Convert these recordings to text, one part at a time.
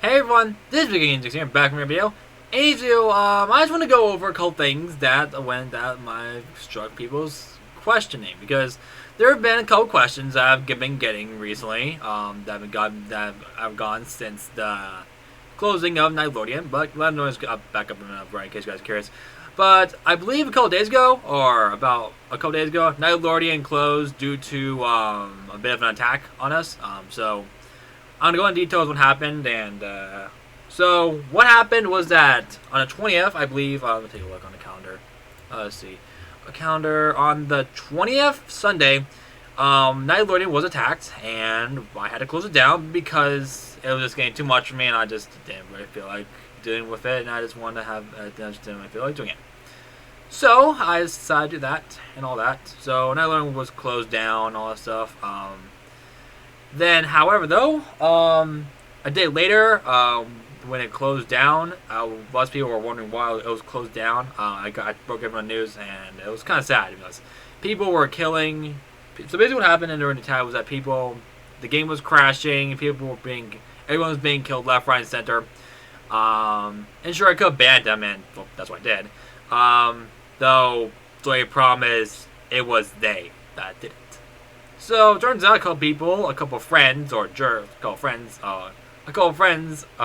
Hey everyone, this is BWKing16 here, back from your video. I just want to go over a couple things that might struck people's questioning, because there have been a couple questions that I've been getting recently, that I've gotten since the closing of Knightlordian, but let me know back up right in case you guys are curious. But I believe a couple days ago, or about a couple days ago, Knightlordian closed due to a bit of an attack on us. So I'm gonna go into details what happened, and so what happened was that on the 20th, I believe. Let me take a look on the calendar. Let's see, a calendar on the 20th Sunday. Knightlordian was attacked, and I had to close it down because it was just getting too much for me, and I just didn't really feel like dealing with it, and I just wanted to have. I just didn't really feel like doing it. So I decided to do that and all that. So Knightlordian was closed down, all that stuff. Then, however, though, a day later, when it closed down, lots of people were wondering why it was closed down. I broke everyone news, and it was kind of sad because people were killing. So basically, what happened during the time was that the game was crashing, everyone was being killed left, right, and center. And sure, I could have banned them, and well, that's what I did. Though the only problem is, it was they that did it. So it turns out a couple friends, a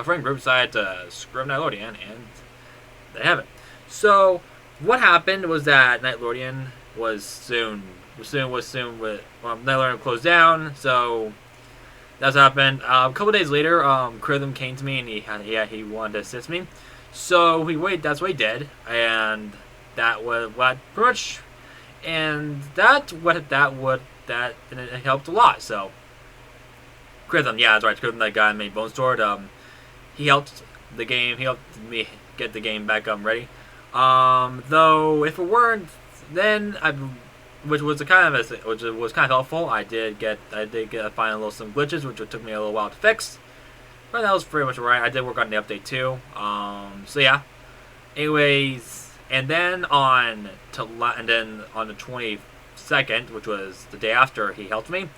friend group decided to screw Knightlordian, and they haven't. So what happened was that Knightlordian Knightlordian closed down. So that's what happened. A couple days later, Knightlordian came to me, and he wanted to assist me. So that's what he did, and that was what pretty much, and that it helped a lot. So Knightlordian, yeah, that's right. Knightlordian, that guy made Bone Sword. He helped the game. He helped me get the game back ready. Though if it weren't, then which was kind of helpful. I did find some glitches, which took me a little while to fix. But that was pretty much alright. I did work on the update too. So yeah. Anyways, and then on the 22nd, which was the day after he helped me,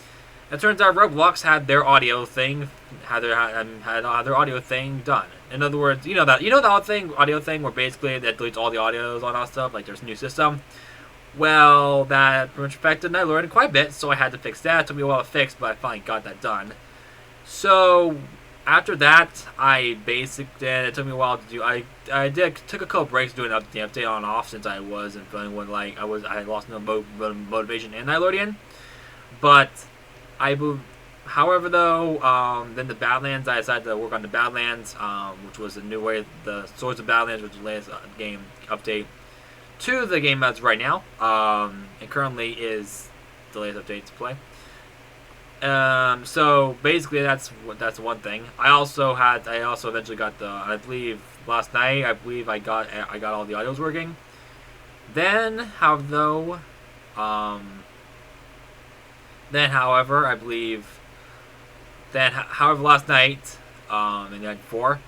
it turns out Roblox had their audio thing, had their audio thing done. In other words, the audio thing where basically that deletes all the audios on our stuff, like there's a new system. Well, that pretty much affected Knightlordian quite a bit, so I had to fix that. It took me a while to fix, but I finally got that done. So after that, it took me a while to do. I took a couple breaks doing the update on and off, since I wasn't feeling I had lost no motivation in Knightlordian. But however though, then the Badlands, I decided to work on the Badlands, which was a new way, the Swords of Badlands, which is the latest game update to the game that's right now. It currently is the latest update to play. So basically that's one thing. I also eventually got I believe last night, I got all the audios working. Then, however, last night, and the night before,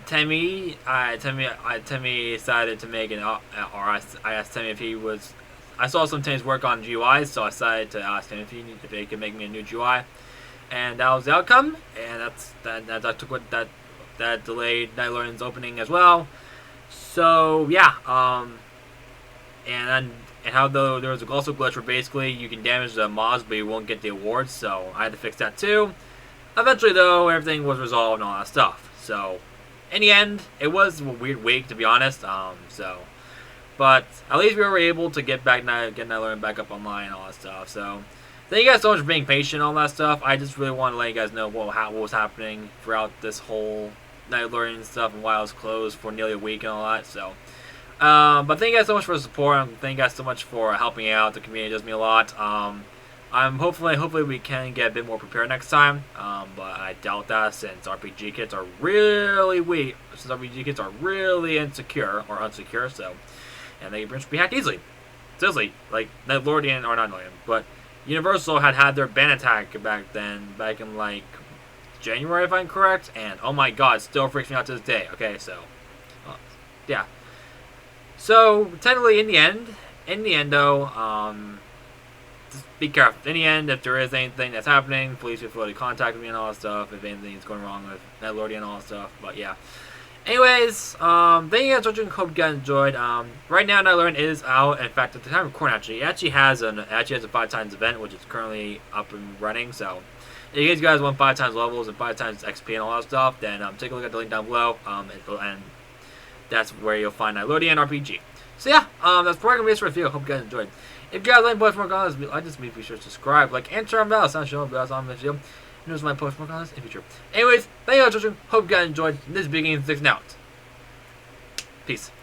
Timmy decided to make I asked Timmy if he was. I saw some Timmy's work on GUIs, so I decided to ask him if he could make me a new GUI, and that was the outcome. And that delayed Knightlordian's opening as well. So yeah, and how though there was also a glitch where basically you can damage the mobs, but you won't get the awards. So I had to fix that too. Eventually, though, everything was resolved and all that stuff. So in the end, it was a weird week, to be honest. But at least we were able to get Knightlordian back up online and all that stuff. So thank you guys so much for being patient and all that stuff. I just really want to let you guys know what was happening throughout this whole Knightlordian stuff and why I was closed for nearly a week and all that. So, but thank you guys so much for the support, and thank you guys so much for helping out. The community does me a lot. Hopefully we can get a bit more prepared next time. But I doubt that, since RPG kits are really weak. Since RPG kits are really insecure or unsecure, so. And they can be hacked easily. Seriously, like Knightlordian, or not Knightlordian, but Universal had their ban attack back in like January, if I'm correct, and oh my god, it still freaks me out to this day. Okay, so yeah. So technically, in the end though, just be careful. In the end, if there is anything that's happening, please feel free to contact me and all that stuff. If anything is going wrong with Knightlordian and all that stuff. But yeah. Anyways, thank you guys for watching. Hope you guys enjoyed. Right now, Knightlordian is out. In fact, at the time of recording, it actually has a 5x event, which is currently up and running. So, if you guys want 5x levels and 5x XP and all that stuff, then take a look at the link down below. And that's where you'll find Knightlordian RPG. So yeah, that's probably gonna be it for the video. Hope you guys enjoyed. If you guys like post more comments, just be sure to subscribe, like, and turn on the bell. Sound show up on this video. Notice my post more comments in the future. Anyways, thank you guys for watching. Hope you guys enjoyed. This is BWK16 out. Peace.